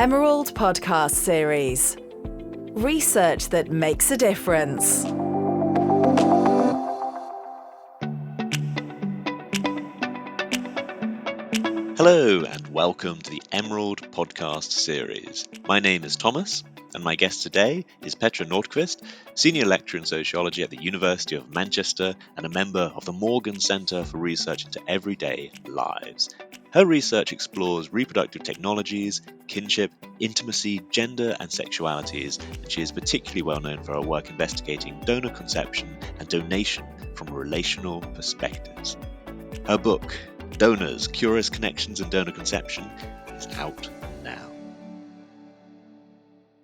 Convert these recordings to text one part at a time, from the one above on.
Emerald podcast series. Research that makes a difference. Hello and welcome to the Emerald podcast series. My name is Thomas and my guest today is Petra Nordquist, Senior Lecturer in Sociology at the University of Manchester and a member of the Morgan Centre for Research into Everyday Lives. Her research explores reproductive technologies, kinship, intimacy, gender and sexualities, and she is particularly well known for her work investigating donor conception and donation from relational perspectives. Her book, Donors, Curious Connections in Donor Conception, is out now.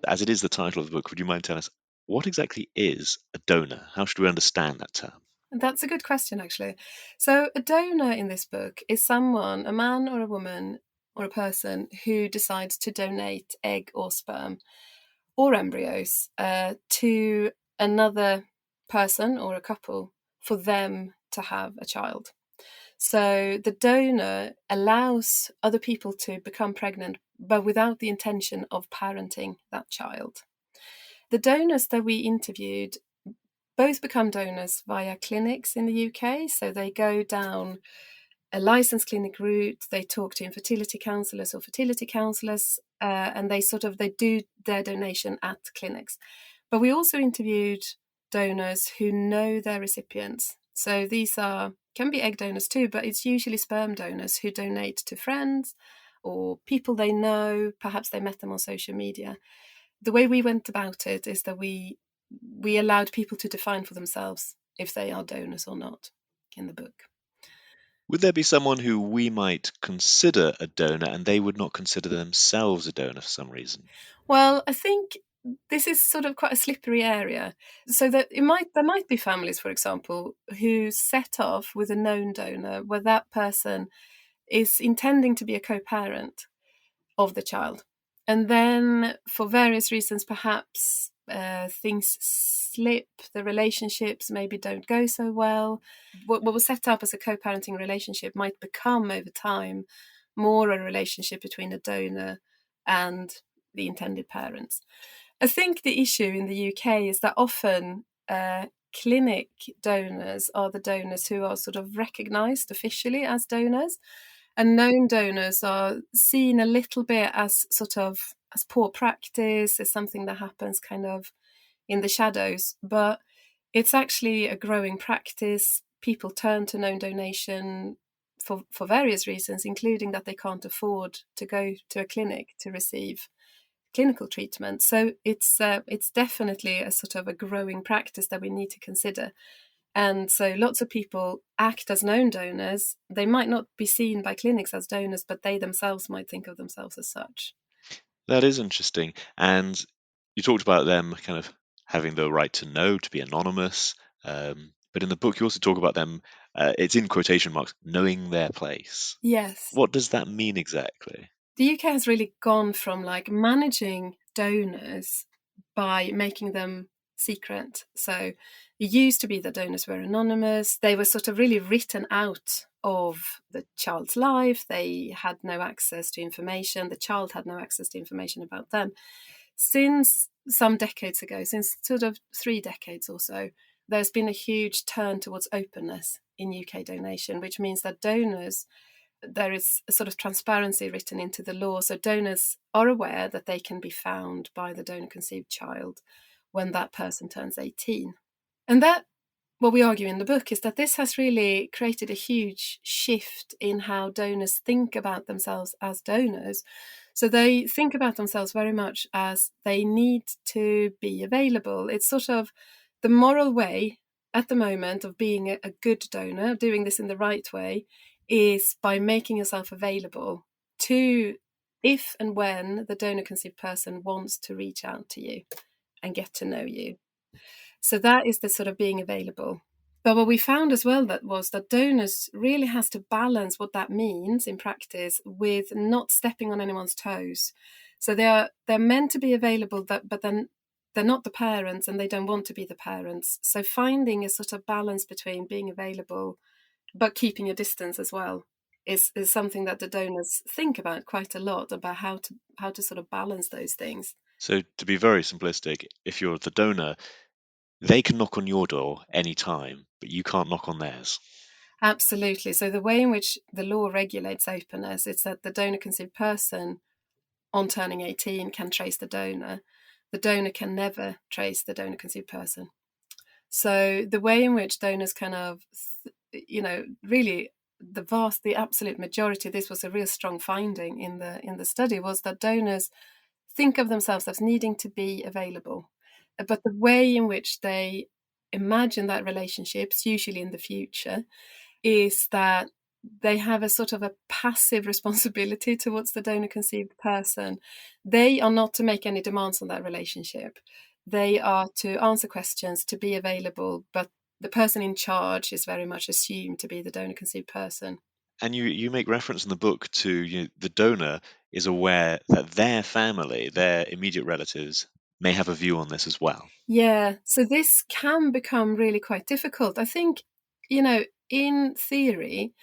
As it is the title of the book, would you mind telling us what exactly is a donor? How should we understand that term? That's a good question, actually. So a donor in this book is someone, a man or a woman or a person who decides to donate egg or sperm or embryos to another person or a couple for them to have a child. So the donor allows other people to become pregnant, but without the intention of parenting that child. The donors that we interviewed both become donors via clinics in the UK. So they go down a licensed clinic route, they talk to infertility counsellors or fertility counsellors, and they do their donation at clinics. But we also interviewed donors who know their recipients. So these can be egg donors too, but it's usually sperm donors who donate to friends or people they know, perhaps they met them on social media. The way we went about it is that we allowed people to define for themselves if they are donors or not in the book. Would there be someone who we might consider a donor and they would not consider themselves a donor for some reason? Well, I think this is sort of quite a slippery area. So that there might be families, for example, who set off with a known donor where that person is intending to be a co-parent of the child. And then for various reasons, perhaps things slip, the relationships maybe don't go so well. What was set up as a co-parenting relationship might become over time more a relationship between a donor and the intended parents. I think the issue in the UK is that often clinic donors are the donors who are sort of recognised officially as donors, and known donors are seen a little bit as as poor practice, as something that happens kind of in the shadows. But it's actually a growing practice. People turn to known donation for various reasons, including that they can't afford to go to a clinic to receive clinical treatment. So it's definitely a sort of a growing practice that we need to consider. And so lots of people act as known donors. They might not be seen by clinics as donors, but they themselves might think of themselves as such. That is interesting. And you talked about them kind of having the right to know, to be anonymous. But in the book, you also talk about them, it's in quotation marks, knowing their place. Yes. What does that mean exactly? The UK has really gone from managing donors by making them secret. So it used to be that donors were anonymous. They were sort of really written out of the child's life. They had no access to information. The child had no access to information about them. Since some decades ago, since sort of 3 decades or so, there's been a huge turn towards openness in UK donation, which means that donors, there is a sort of transparency written into the law. So donors are aware that they can be found by the donor-conceived child when that person turns 18. And that, what we argue in the book, is that this has really created a huge shift in how donors think about themselves as donors. So they think about themselves very much as they need to be available. It's sort of the moral way at the moment of being a good donor, doing this in the right way, is by making yourself available to if and when the donor-conceived person wants to reach out to you and get to know you. So that is the sort of being available. But what we found as well was that donors really has to balance what that means in practice with not stepping on anyone's toes. So they're meant to be available, but then they're not the parents and they don't want to be the parents. So finding a sort of balance between being available but keeping a distance as well is something that the donors think about quite a lot, about how to sort of balance those things. So to be very simplistic, if you're the donor, they can knock on your door any time, but you can't knock on theirs. Absolutely. So the way in which the law regulates openness is that the donor-conceived person, on turning 18, can trace the donor. The donor can never trace the donor-conceived person. So the way in which donors kind of, really the absolute majority, this was a real strong finding in the study, was that donors think of themselves as needing to be available. But the way in which they imagine that relationships, usually in the future, is that they have a sort of a passive responsibility towards the donor-conceived person. They are not to make any demands on that relationship. They are to answer questions, to be available, but the person in charge is very much assumed to be the donor-conceived person. And you make reference in the book to the donor is aware that their family, their immediate relatives, may have a view on this as well. Yeah, so this can become really quite difficult. I think, in theory,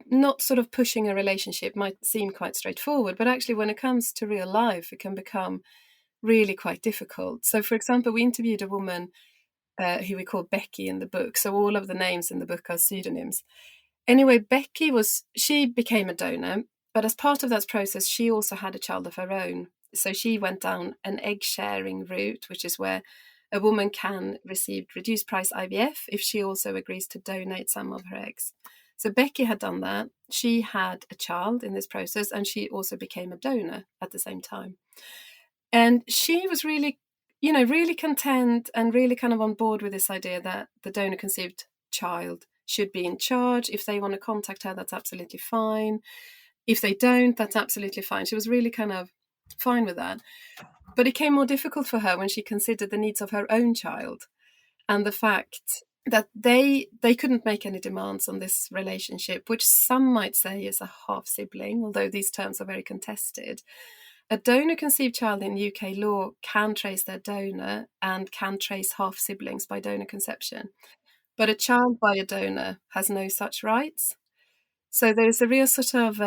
not sort of pushing a relationship might seem quite straightforward, but actually when it comes to real life, it can become really quite difficult. So, for example, we interviewed a woman who we call Becky in the book. So all of the names in the book are pseudonyms. Anyway, she became a donor, but as part of that process, she also had a child of her own. So she went down an egg sharing route, which is where a woman can receive reduced price IVF if she also agrees to donate some of her eggs. So Becky had done that. She had a child in this process, and she also became a donor at the same time. And she was really, really content and really kind of on board with this idea that the donor conceived child should be in charge. If they want to contact her, that's absolutely fine. If they don't, that's absolutely fine. She was really kind of fine with that. But it became more difficult for her when she considered the needs of her own child and the fact that they couldn't make any demands on this relationship, which some might say is a half sibling, although these terms are very contested. A donor-conceived child in UK law can trace their donor and can trace half siblings by donor conception. But a child by a donor has no such rights. So there's a real sort of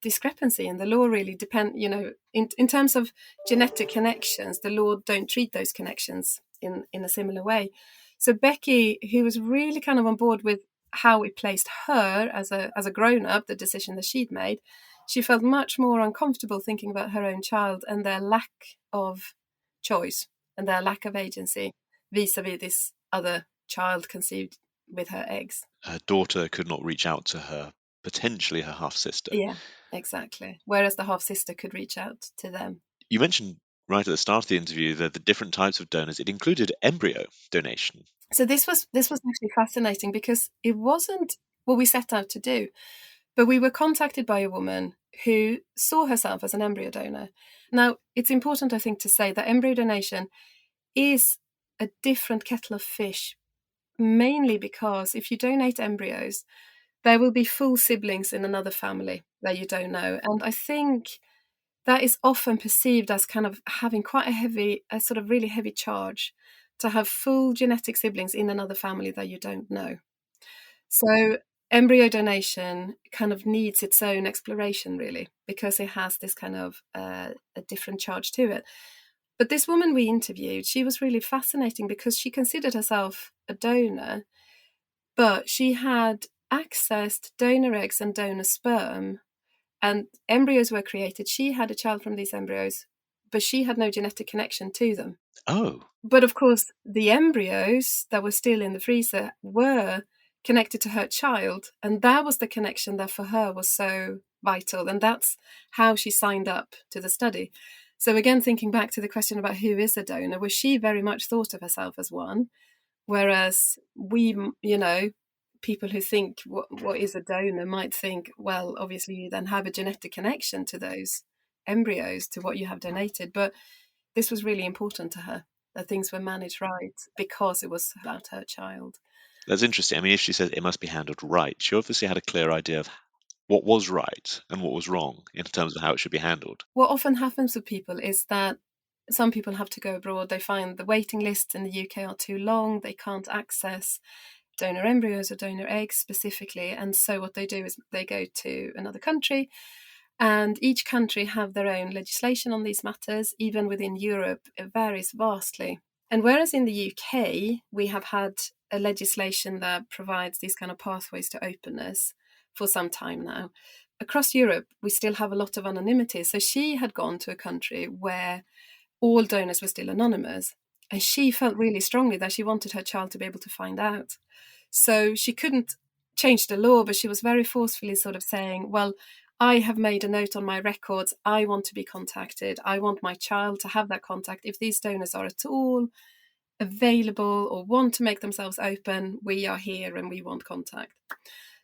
discrepancy, and the law really in terms of genetic connections, the law don't treat those connections in a similar way. So Becky, who was really kind of on board with how it placed her as a grown-up, the decision that she'd made, she felt much more uncomfortable thinking about her own child and their lack of choice and their lack of agency vis-a-vis this other child conceived with her eggs. Her daughter could not reach out to her, potentially her half-sister. Yeah, exactly. Whereas the half-sister could reach out to them. You mentioned right at the start of the interview the different types of donors. It included embryo donation. So this was actually fascinating because it wasn't what we set out to do. But we were contacted by a woman who saw herself as an embryo donor. Now, it's important, I think, to say that embryo donation is a different kettle of fish, mainly because if you donate embryos, there will be full siblings in another family that you don't know. And I think that is often perceived as kind of having quite a sort of really heavy charge to have full genetic siblings in another family that you don't know. So embryo donation kind of needs its own exploration, really, because it has this kind of a different charge to it. But this woman we interviewed, she was really fascinating because she considered herself a donor, but she had accessed donor eggs and donor sperm, and embryos were created. She had a child from these embryos, but she had no genetic connection to them. Oh. But of course, the embryos that were still in the freezer were connected to her child, and that was the connection that for her was so vital, and that's how she signed up to the study. So again, thinking back to the question about who is a donor, was she very much thought of herself as one, whereas we, people who think what is a donor might think, well, obviously you then have a genetic connection to those embryos, to what you have donated. But this was really important to her, that things were managed right because it was about her child. That's interesting. I mean, if she says it must be handled right, she obviously had a clear idea of what was right and what was wrong in terms of how it should be handled. What often happens with people is that some people have to go abroad. They find the waiting lists in the UK are too long. They can't access donor embryos or donor eggs specifically. And so what they do is they go to another country, and each country have their own legislation on these matters. Even within Europe, it varies vastly. And whereas in the UK, we have had a legislation that provides these kind of pathways to openness for some time now, across Europe, we still have a lot of anonymity. So she had gone to a country where all donors were still anonymous, and she felt really strongly that she wanted her child to be able to find out. So she couldn't change the law, but she was very forcefully sort of saying, well, I have made a note on my records. I want to be contacted. I want my child to have that contact. If these donors are at all available or want to make themselves open, we are here and we want contact.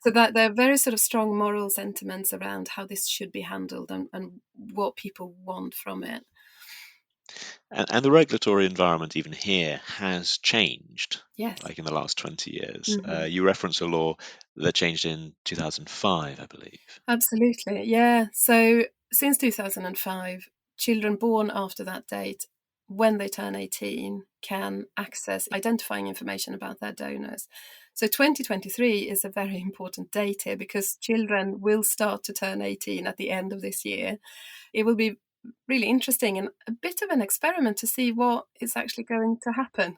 So that there are very sort of strong moral sentiments around how this should be handled and what people want from it. And the regulatory environment even here has changed, Yes. like in the last 20 years. Mm-hmm. You reference a law that changed in 2005, I believe. Absolutely, yeah. So since 2005, children born after that date, when they turn 18, can access identifying information about their donors. So 2023 is a very important date here because children will start to turn 18 at the end of this year. It will be really interesting and a bit of an experiment to see what is actually going to happen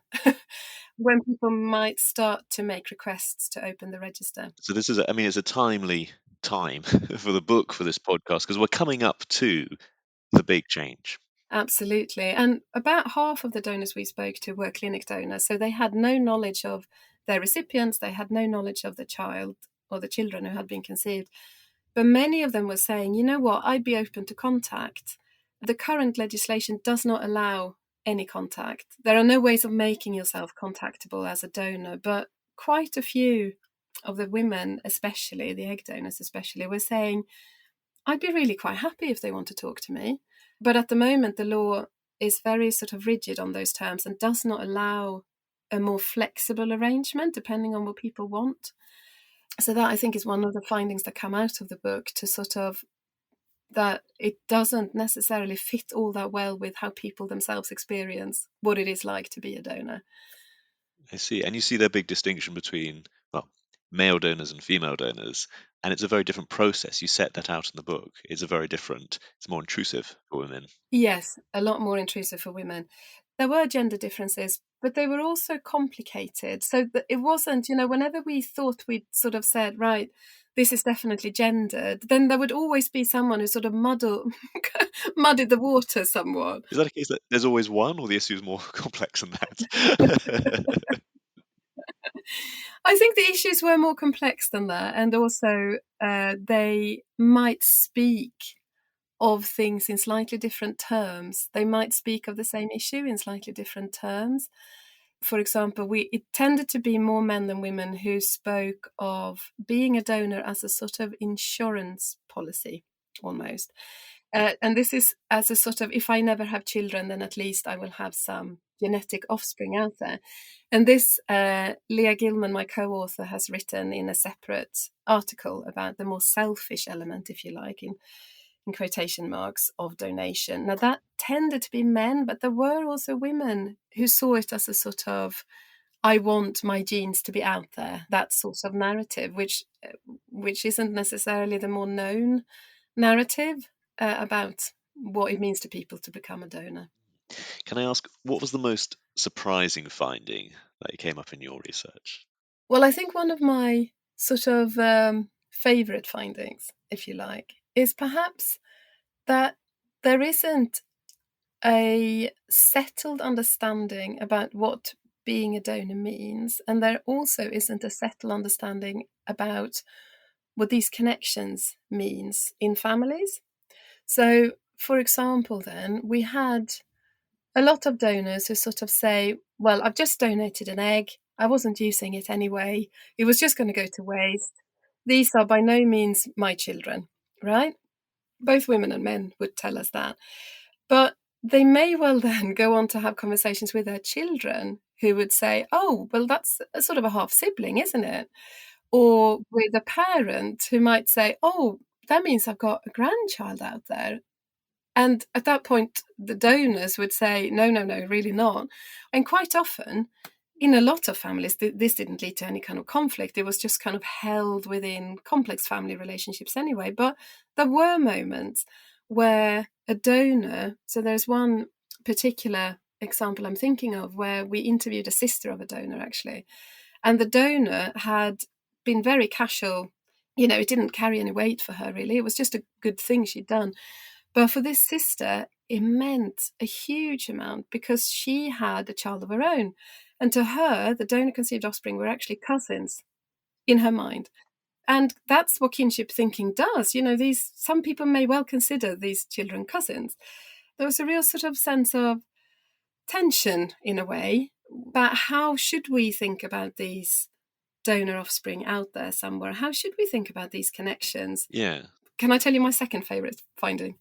when people might start to make requests to open the register. So this is, it's a timely time for the book, for this podcast, because we're coming up to the big change. Absolutely. And about half of the donors we spoke to were clinic donors. So they had no knowledge of their recipients. They had no knowledge of the child or the children who had been conceived. But many of them were saying, you know what, I'd be open to contact. The current legislation does not allow any contact. There are no ways of making yourself contactable as a donor, but quite a few of the women, especially the egg donors especially, were saying, I'd be really quite happy if they want to talk to me. But at the moment, the law is very sort of rigid on those terms and does not allow a more flexible arrangement depending on what people want. So that, I think, is one of the findings that come out of the book, to sort of that it doesn't necessarily fit all that well with how people themselves experience what it is like to be a donor. I see. And you see the big distinction between, well, male donors and female donors, and it's a very different process. You set that out in the book. It's more intrusive for women. Yes, a lot more intrusive for women. There were gender differences, but they were also complicated. So that it wasn't, whenever we thought we'd sort of said, right, this is definitely gendered, then there would always be someone who sort of muddied the water somewhat. Is that a case that there's always one, or the issue is more complex than that? I think the issues were more complex than that. And also they might speak of things in slightly different terms. They might speak of the same issue in slightly different terms. For example, it tended to be more men than women who spoke of being a donor as a sort of insurance policy, almost. And this is as a sort of, if I never have children, then at least I will have some genetic offspring out there. And this, Leah Gilman, my co-author, has written in a separate article about the more selfish element, if you like, in quotation marks, of donation. Now, that tended to be men, but there were also women who saw it as a sort of, I want my genes to be out there, that sort of narrative, which isn't necessarily the more known narrative about what it means to people to become a donor. Can I ask, what was the most surprising finding that came up in your research? Well, I think one of my sort of favourite findings, if you like, is perhaps that there isn't a settled understanding about what being a donor means, and there also isn't a settled understanding about what these connections means in families. So, for example, then, we had a lot of donors who sort of say, well, I've just donated an egg. I wasn't using it anyway. It was just going to go to waste. These are by no means my children, right? Both women and men would tell us that. But they may well then go on to have conversations with their children who would say, oh, well, that's a sort of a half sibling, isn't it? Or with a parent who might say, oh, that means I've got a grandchild out there. And at that point, the donors would say, no, really not. And quite often, in a lot of families, this didn't lead to any kind of conflict. It was just kind of held within complex family relationships anyway. But there were moments where a donor, so there's one particular example I'm thinking of where we interviewed a sister of a donor, actually. And the donor had been very casual. It didn't carry any weight for her, really. It was just a good thing she'd done. But for this sister, it meant a huge amount because she had a child of her own. And to her, the donor-conceived offspring were actually cousins in her mind. And that's what kinship thinking does. Some people may well consider these children cousins. There was a real sort of sense of tension, in a way, about how should we think about these donor offspring out there somewhere? How should we think about these connections? Yeah. Can I tell you my second favourite finding?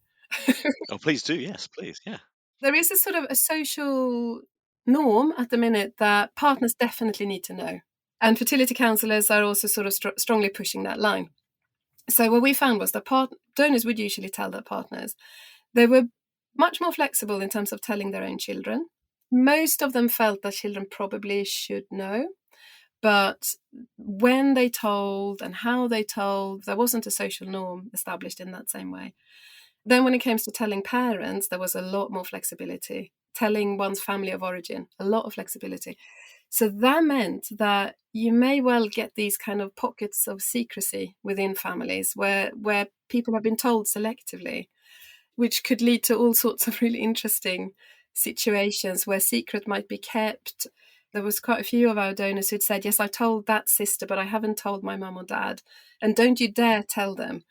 Oh, please do. Yes, please. Yeah. There is a sort of a social norm at the minute that partners definitely need to know. And fertility counsellors are also sort of strongly pushing that line. So what we found was that donors would usually tell their partners. They were much more flexible in terms of telling their own children. Most of them felt that children probably should know. But when they told and how they told, there wasn't a social norm established in that same way. Then when it came to telling parents, there was a lot more flexibility. Telling one's family of origin, a lot of flexibility. So that meant that you may well get these kind of pockets of secrecy within families where people have been told selectively, which could lead to all sorts of really interesting situations where secret might be kept. There was quite a few of our donors who'd said, yes, I told that sister, but I haven't told my mum or dad. And don't you dare tell them.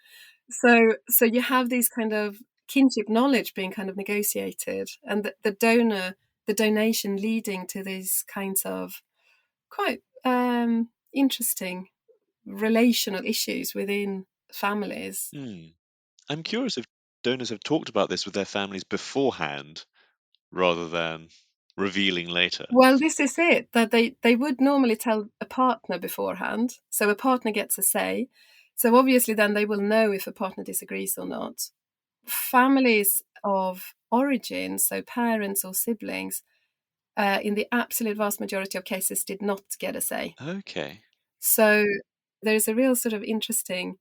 So you have these kind of kinship knowledge being kind of negotiated, and the donation leading to these kinds of quite interesting relational issues within families. I'm curious if donors have talked about this with their families beforehand rather than revealing later. Well, this is it, that they would normally tell a partner beforehand, so a partner gets a say. So obviously then they will know if a partner disagrees or not. Families of origin, so parents or siblings, in the absolute vast majority of cases did not get a say. Okay. So there's a real sort of interesting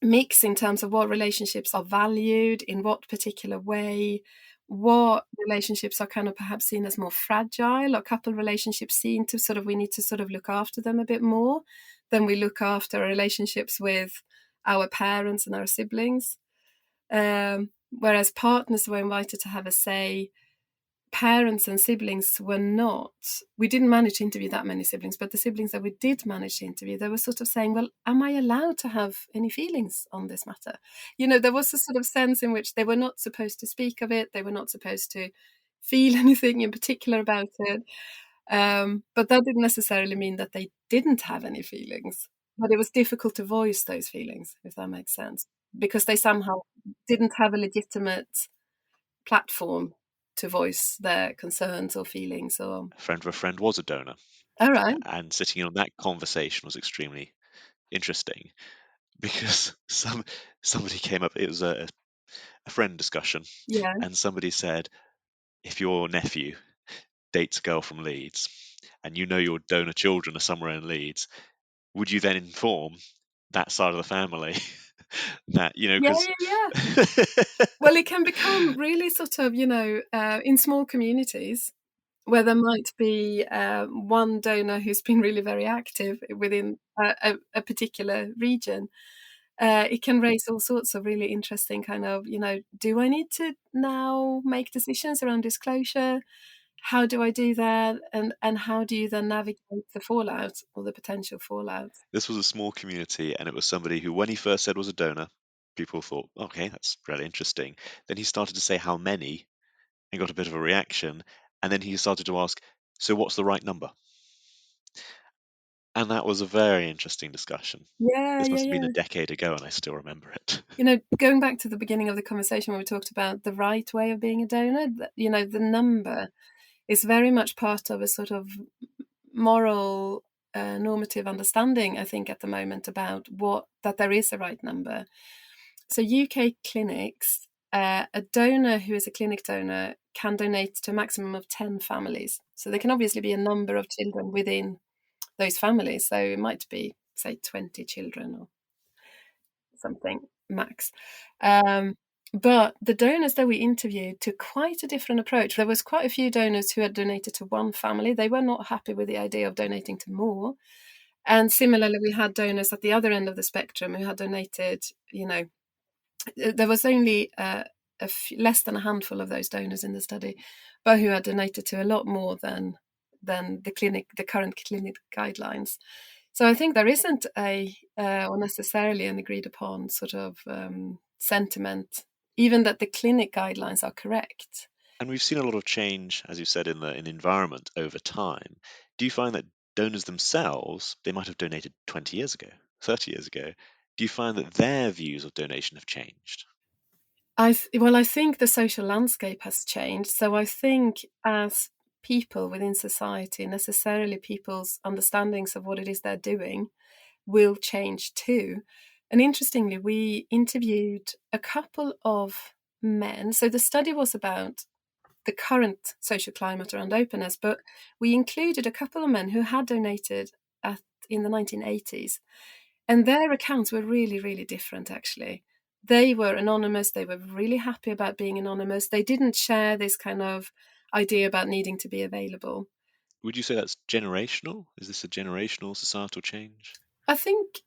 mix in terms of what relationships are valued, in what particular way, what relationships are kind of perhaps seen as more fragile, or couple relationships seen to sort of, we need to sort of look after them a bit more than we look after relationships with our parents and our siblings. Whereas partners were invited to have a say, parents and siblings were not. We didn't manage to interview that many siblings, but the siblings that we did manage to interview, they were sort of saying, well, am I allowed to have any feelings on this matter? There was a sort of sense in which they were not supposed to speak of it. They were not supposed to feel anything in particular about it. But that didn't necessarily mean that they didn't have any feelings. But it was difficult to voice those feelings, if that makes sense, because they somehow didn't have a legitimate platform to voice their concerns or feelings. Or A friend of a friend was a donor. all right, And sitting in on that conversation was extremely interesting because somebody came up, it was a friend discussion, yeah, and somebody said, if your nephew dates a girl from Leeds and you know your donor children are somewhere in Leeds, would you then inform that side of the family that, yeah, because yeah, yeah. Well, it can become really sort of, in small communities where there might be one donor who's been really very active within a particular region. It can raise all sorts of really interesting kind of, do I need to now make decisions around disclosure? How do I do that? And how do you then navigate the fallout or the potential fallout? this was a small community and it was somebody who, when he first said was a donor, people thought, okay, that's really interesting. Then he started to say how many and got a bit of a reaction. And then he started to ask, so what's the right number? And that was a very interesting discussion. Yeah, This yeah, must have been yeah. a decade ago, and I still remember it. Going back to the beginning of the conversation when we talked about the right way of being a donor, the number is very much part of a sort of moral, normative understanding, I think, at the moment about that there is a right number. So UK clinics, a donor who is a clinic donor can donate to a maximum of 10 families. So there can obviously be a number of children within those families. So it might be, say, 20 children or something max. But the donors that we interviewed took quite a different approach. There was quite a few donors who had donated to one family. They were not happy with the idea of donating to more. And similarly, we had donors at the other end of the spectrum who had donated, there was only less than a handful of those donors in the study, but who had donated to a lot more than the current clinic guidelines. So I think there isn't or necessarily an agreed upon sort of sentiment, even that the clinic guidelines are correct. And we've seen a lot of change, as you said, in the environment over time. Do you find that donors themselves, they might have donated 20 years ago, 30 years ago, do you find that their views of donation have changed? I think the social landscape has changed. So I think as people within society, necessarily people's understandings of what it is they're doing will change too. And interestingly, we interviewed a couple of men. So the study was about the current social climate around openness, but we included a couple of men who had donated in the 1980s. And their accounts were really, really different, actually. They were anonymous. They were really happy about being anonymous. They didn't share this kind of idea about needing to be available. Would you say that's generational? Is this a generational societal change? I think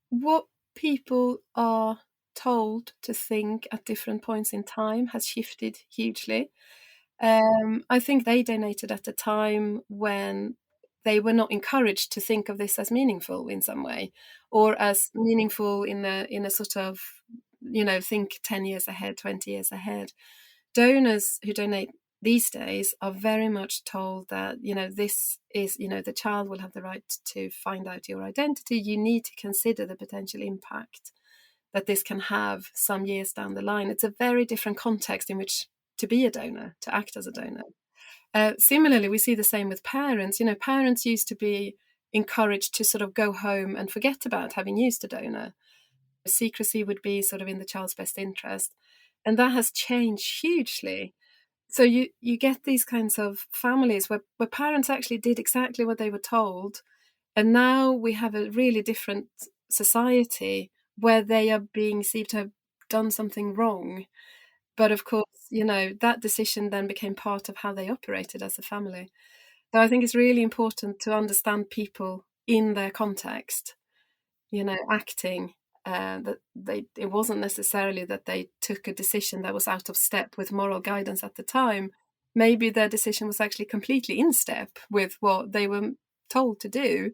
what people are told to think at different points in time has shifted hugely. I think they donated at a time when they were not encouraged to think of this as meaningful in some way, or as meaningful in a sort of, think 10 years ahead, 20 years ahead. Donors who donate these days are very much told that, this is, the child will have the right to find out your identity. You need to consider the potential impact that this can have some years down the line. It's a very different context in which to be a donor, to act as a donor. Similarly, we see the same with parents. Parents used to be encouraged to sort of go home and forget about having used a donor. Secrecy would be sort of in the child's best interest. And that has changed hugely. So you get these kinds of families where parents actually did exactly what they were told. And now we have a really different society where they are being perceived to have done something wrong. But of course, that decision then became part of how they operated as a family. So I think it's really important to understand people in their context, acting. That it wasn't necessarily that they took a decision that was out of step with moral guidance at the time. Maybe their decision was actually completely in step with what they were told to do.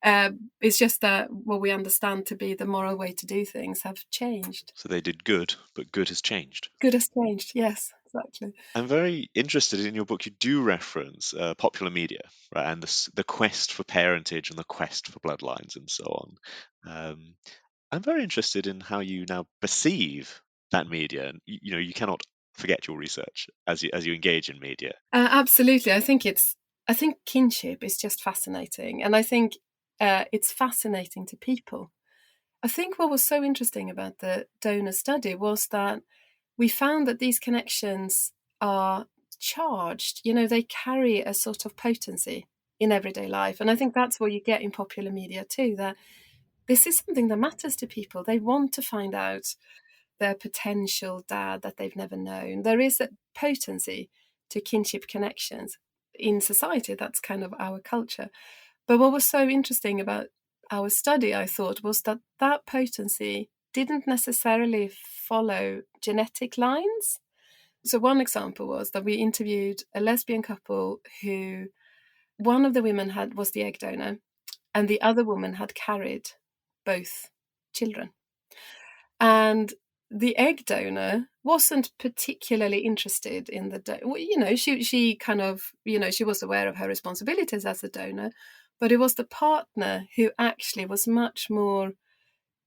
It's just that what we understand to be the moral way to do things have changed. So they did good, but good has changed. Good has changed, yes, exactly. I'm very interested in your book. You do reference popular media, right, and the quest for parentage and the quest for bloodlines and so on. I'm very interested in how you now perceive that media, and you cannot forget your research as you engage in media. Absolutely, I think kinship is just fascinating, and I think it's fascinating to people. I think what was so interesting about the donor study was that we found that these connections are charged. They carry a sort of potency in everyday life, and I think that's what you get in popular media too. That this is something that matters to people. They want to find out their potential dad that they've never known. There is a potency to kinship connections in society. That's kind of our culture. But what was so interesting about our study, I thought, was that potency didn't necessarily follow genetic lines. So one example was that we interviewed a lesbian couple who one of the women was the egg donor and the other woman had carried both children. And the egg donor wasn't particularly interested in she kind of, she was aware of her responsibilities as a donor, but it was the partner who actually was much more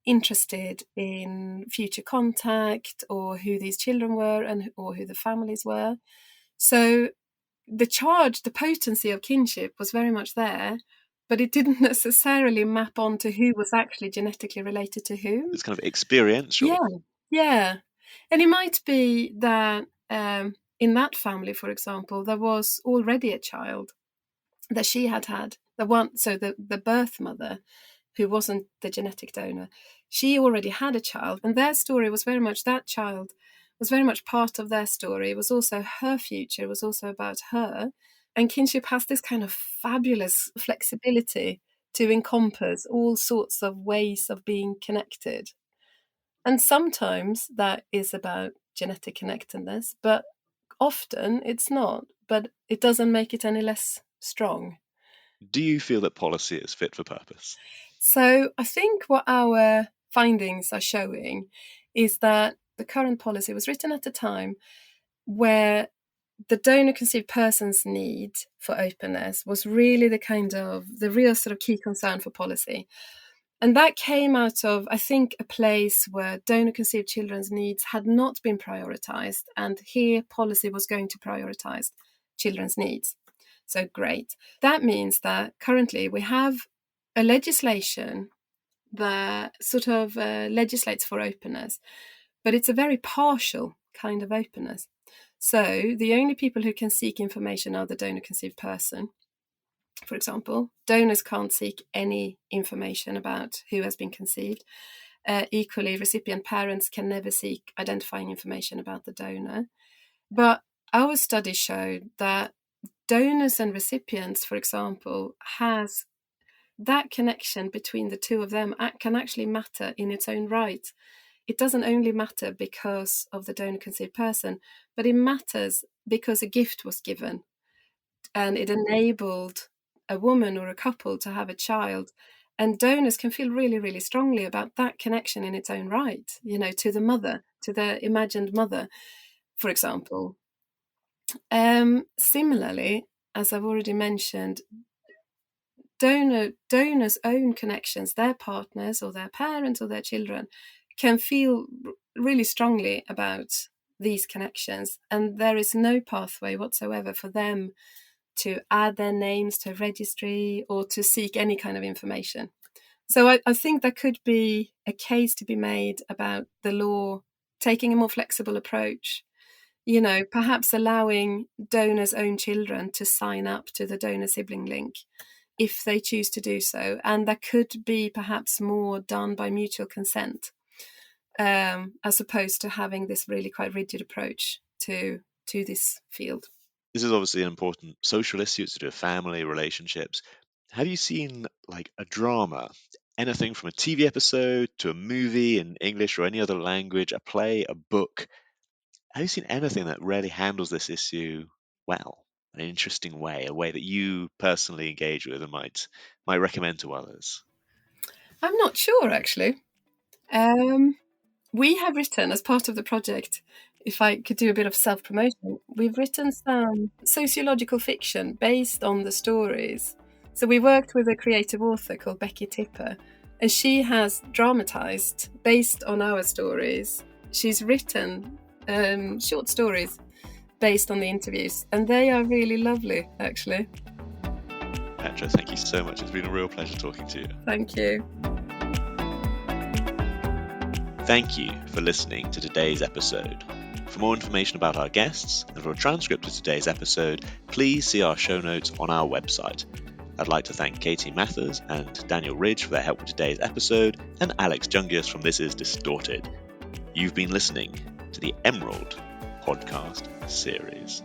interested in future contact or who these children were or who the families were. So the potency of kinship was very much there, but it didn't necessarily map onto who was actually genetically related to whom. It's kind of experiential. Yeah. And it might be that in that family, for example, there was already a child that she had the birth mother, who wasn't the genetic donor, she already had a child, and their story was very much, that child was very much part of their story. It was also her future, it was also about her. And kinship has this kind of fabulous flexibility to encompass all sorts of ways of being connected. And sometimes that is about genetic connectedness, but often it's not, but it doesn't make it any less strong. Do you feel that policy is fit for purpose? So I think what our findings are showing is that the current policy was written at a time where the donor-conceived person's need for openness was really the real sort of key concern for policy. And that came out of, I think, a place where donor-conceived children's needs had not been prioritised, and here policy was going to prioritise children's needs. So great. That means that currently we have a legislation that sort of legislates for openness, but it's a very partial kind of openness. So the only people who can seek information are the donor-conceived person. For example, donors can't seek any information about who has been conceived. Equally, recipient parents can never seek identifying information about the donor. But our study showed that donors and recipients, for example, has that connection between the two of them can actually matter in its own right. It doesn't only matter because of the donor-conceived person, but it matters because a gift was given and it enabled a woman or a couple to have a child. And donors can feel really, really strongly about that connection in its own right, to the mother, to the imagined mother, for example. Similarly, as I've already mentioned, donors' own connections, their partners or their parents or their children, can feel really strongly about these connections, and there is no pathway whatsoever for them to add their names to a registry or to seek any kind of information. So I think there could be a case to be made about the law taking a more flexible approach, perhaps allowing donors' own children to sign up to the donor sibling link if they choose to do so. And there could be perhaps more done by mutual consent, as opposed to having this really quite rigid approach to this field. This is obviously an important social issue. It's to do with family, relationships. Have you seen a drama, anything from a TV episode to a movie in English or any other language, a play, a book? Have you seen anything that really handles this issue well, in an interesting way, a way that you personally engage with and might recommend to others? I'm not sure, actually. We have written, as part of the project, if I could do a bit of self-promotion, we've written some sociological fiction based on the stories. So we worked with a creative author called Becky Tipper, and she has dramatised based on our stories. She's written short stories based on the interviews, and they are really lovely, actually. Petra, thank you so much. It's been a real pleasure talking to you. Thank you. Thank you for listening to today's episode. For more information about our guests and for a transcript of today's episode, please see our show notes on our website. I'd like to thank Katie Mathers and Daniel Ridge for their help with today's episode, and Alex Jungius from This Is Distorted. You've been listening to the Emerald podcast series.